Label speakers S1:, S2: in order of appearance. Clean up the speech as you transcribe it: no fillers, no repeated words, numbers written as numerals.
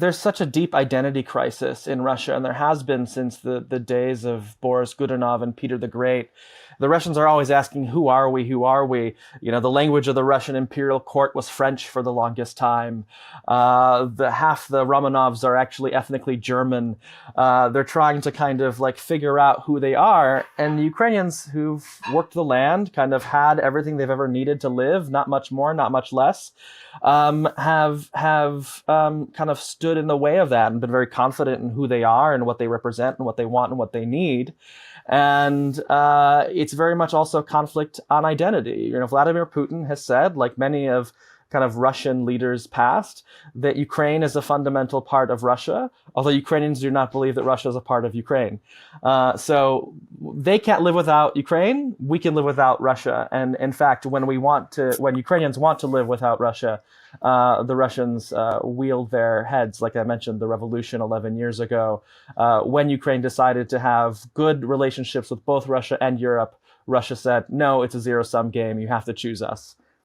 S1: There's such a deep identity crisis in Russia, and there has been since the days of Boris Godunov and Peter the Great. The Russians are always asking, who are we? Who are we? You know, the language of the Russian imperial court was French for the longest time. Half the Romanovs are actually ethnically German. They're trying to kind of like figure out who they are. And the Ukrainians who've worked the land, kind of had everything they've ever needed to live, not much more, not much less, have kind of stood in the way of that and been very confident in who they are and what they represent and what they want and what they need. And it's very much also conflict on identity. You know, Vladimir Putin has said, like many of kind of Russian leaders past, that Ukraine is a fundamental part of Russia, although Ukrainians do not believe that Russia is a part of Ukraine. So they can't live without Ukraine. We can live without Russia. And in fact, when Ukrainians want to live without Russia, the Russians wield their heads. Like I mentioned, the revolution 11 years ago, when Ukraine decided to have good relationships with both Russia and Europe, Russia said, no, it's a zero-sum game. You have to choose us.